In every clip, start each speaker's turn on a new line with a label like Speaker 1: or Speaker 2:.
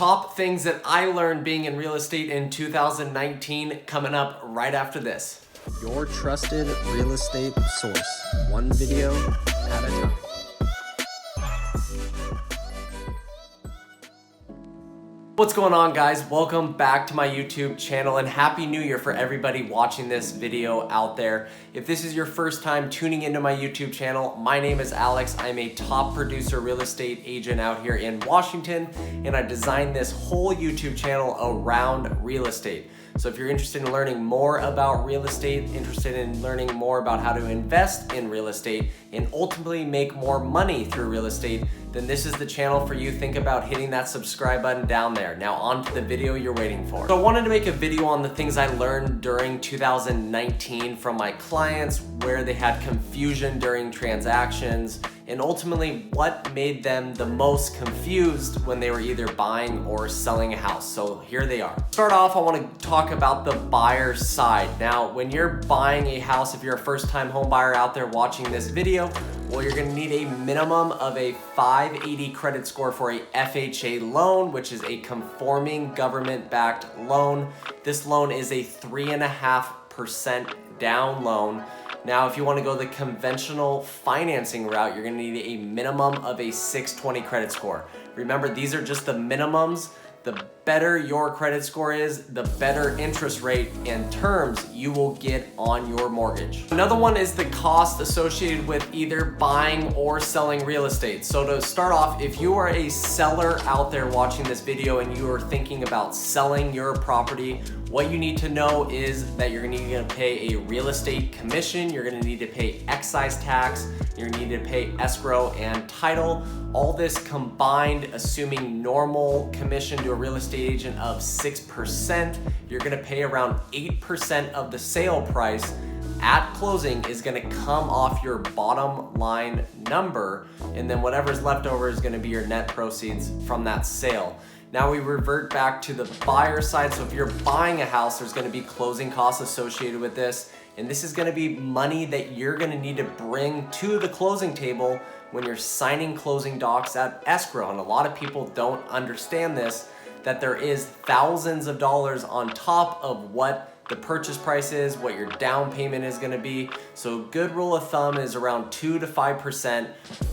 Speaker 1: Top things that I learned being in real estate in 2019 coming up right after this.
Speaker 2: Your trusted real estate source, one video at a time.
Speaker 1: What's going on, guys? Welcome back to my YouTube channel and Happy New Year for everybody watching this video out there. If this is your first time tuning into my YouTube channel, my name is Alex. I'm a top producer real estate agent out here in Washington, and I designed this whole YouTube channel around real estate. So if you're interested in learning more about real estate, interested in learning more about how to invest in real estate and ultimately make more money through real estate, then this is the channel for you. Think about hitting that subscribe button down there. Now on to the video you're waiting for. So I wanted to make a video on the things I learned during 2019 from my clients, where they had confusion during transactions, and ultimately what made them the most confused when they were either buying or selling a house. So here they are. To start off, I want to talk about the buyer side. Now, when you're buying a house, if you're a first-time home buyer out there watching this video, well, you're gonna need a minimum of a 580 credit score for a FHA loan, which is a conforming government-backed loan. This loan is a 3.5% down loan. Now, if you want to go the conventional financing route, you're going to need a minimum of a 620 credit score. Remember, these are just the minimums. The better your credit score is, the better interest rate and terms you will get on your mortgage. Another one is the cost associated with either buying or selling real estate. So to start off, if you are a seller out there watching this video and you are thinking about selling your property, what you need to know is that you're gonna need to pay a real estate commission, you're gonna need to pay excise tax, you're gonna need to pay escrow and title. All this combined, assuming normal commission to a real estate agent of 6%, you're gonna pay around 8% of the sale price at closing is gonna come off your bottom line number, and then whatever's left over is gonna be your net proceeds from that sale. Now we revert back to the buyer side. So if you're buying a house, there's gonna be closing costs associated with this. And this is gonna be money that you're gonna need to bring to the closing table when you're signing closing docs at escrow. And a lot of people don't understand this, that there is thousands of dollars on top of what the purchase price is, what your down payment is gonna be. So good rule of thumb is around 2 to 5%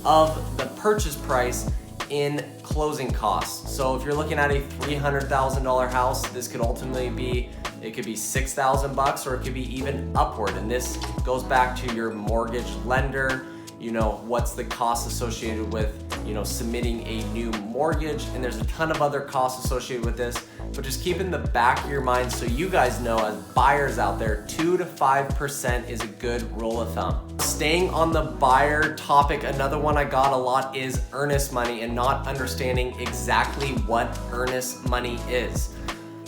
Speaker 1: of the purchase price in closing costs. So if you're looking at a $300,000 house, this could ultimately be, it could be $6,000 or it could be even upward. And this goes back to your mortgage lender, you know, what's the cost associated with, you know, submitting a new mortgage. And there's a ton of other costs associated with this, but just keep in the back of your mind so you guys know as buyers out there, 2 to 5% is a good rule of thumb. Staying on the buyer topic, another one I got a lot is earnest money and not understanding exactly what earnest money is.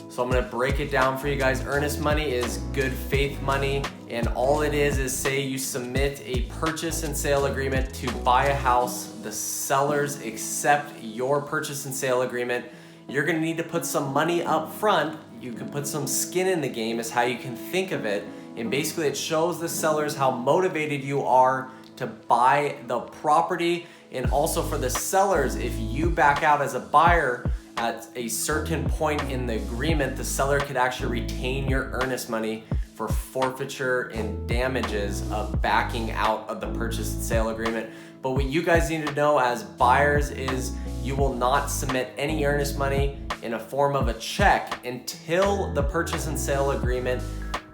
Speaker 1: So I'm gonna break it down for you guys. Earnest money is good faith money, and all it is say you submit a purchase and sale agreement to buy a house, the sellers accept your purchase and sale agreement. You're gonna need to put some money up front. You can put some skin in the game is how you can think of it. And basically it shows the sellers how motivated you are to buy the property. And also for the sellers, if you back out as a buyer at a certain point in the agreement, the seller could actually retain your earnest money for forfeiture and damages of backing out of the purchase and sale agreement. But what you guys need to know as buyers is you will not submit any earnest money in a form of a check until the purchase and sale agreement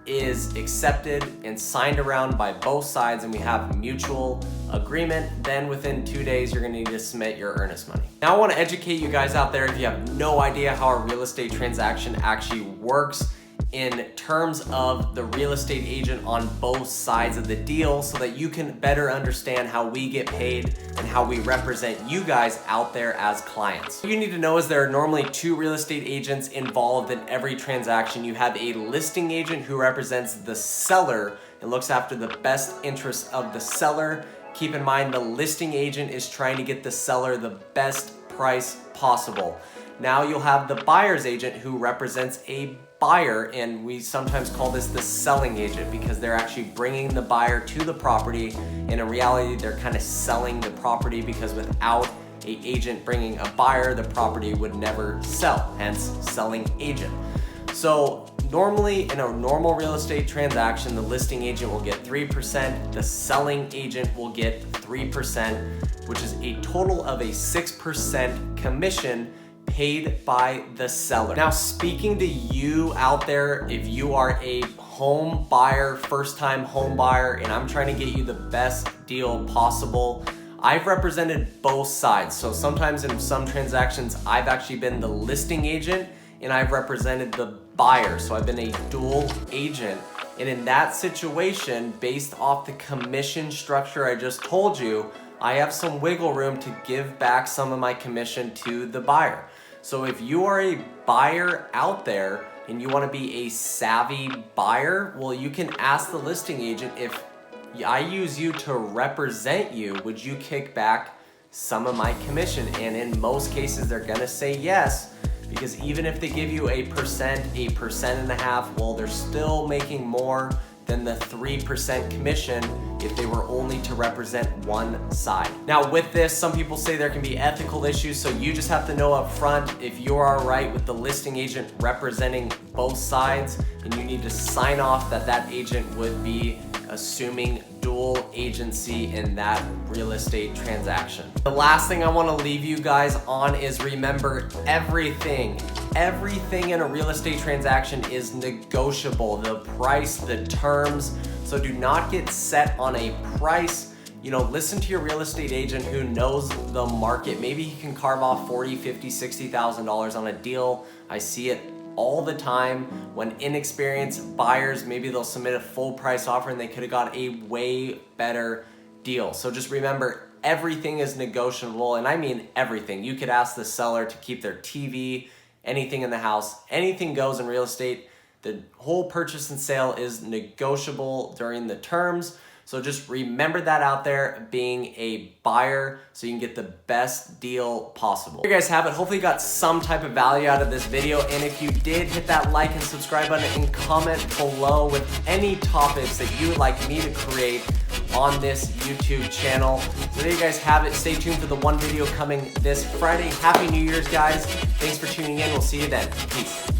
Speaker 1: is accepted and signed around by both sides and we have mutual agreement. Then within 2 days, you're gonna need to submit your earnest money. Now I wanna educate you guys out there if you have no idea how a real estate transaction actually works in terms of the real estate agent on both sides of the deal, so that you can better understand how we get paid and how we represent you guys out there as clients. What you need to know is there are normally 2 real estate agents involved in every transaction. You have a listing agent who represents the seller and looks after the best interests of the seller. Keep in mind the listing agent is trying to get the seller the best price possible. Now you'll have the buyer's agent who represents a buyer, and we sometimes call this the selling agent because they're actually bringing the buyer to the property. And in reality, they're kind of selling the property because without a agent bringing a buyer, the property would never sell, hence selling agent. So normally in a normal real estate transaction, the listing agent will get 3%, the selling agent will get 3%, which is a total of a 6% commission paid by the seller. Now, speaking to you out there, if you are a home buyer, first-time home buyer, and I'm trying to get you the best deal possible, I've represented both sides. So sometimes in some transactions, I've actually been the listing agent and I've represented the buyer. So I've been a dual agent. And in that situation, based off the commission structure I just told you, I have some wiggle room to give back some of my commission to the buyer. So if you are a buyer out there and you want to be a savvy buyer, well, you can ask the listing agent, if I use you to represent you, would you kick back some of my commission? And in most cases, they're gonna say yes, because even if they give you a 1.5%, well, they're still making more than the 3% commission if they were only to represent one side. Now with this, some people say there can be ethical issues, so you just have to know up front if you're all right with the listing agent representing both sides, and you need to sign off that that agent would be assuming dual agency in that real estate transaction. The last thing I want to leave you guys on is, remember, everything in a real estate transaction is negotiable. The price, the terms. So do not get set on a price. You know, listen to your real estate agent who knows the market. Maybe he can carve off $40,000, $50,000, $60,000 on a deal. I see it all the time when inexperienced buyers, maybe they'll submit a full price offer and they could have got a way better deal. So just remember, everything is negotiable, and I mean everything. You could ask the seller to keep their TV, anything in the house, anything goes in real estate. The whole purchase and sale is negotiable during the terms. So just remember that out there, being a buyer, so you can get the best deal possible. There you guys have it. Hopefully you got some type of value out of this video. And if you did, hit that like and subscribe button and comment below with any topics that you would like me to create on this YouTube channel. So there you guys have it. Stay tuned for the one video coming this Friday. Happy New Year's, guys. Thanks for tuning in. We'll see you then. Peace.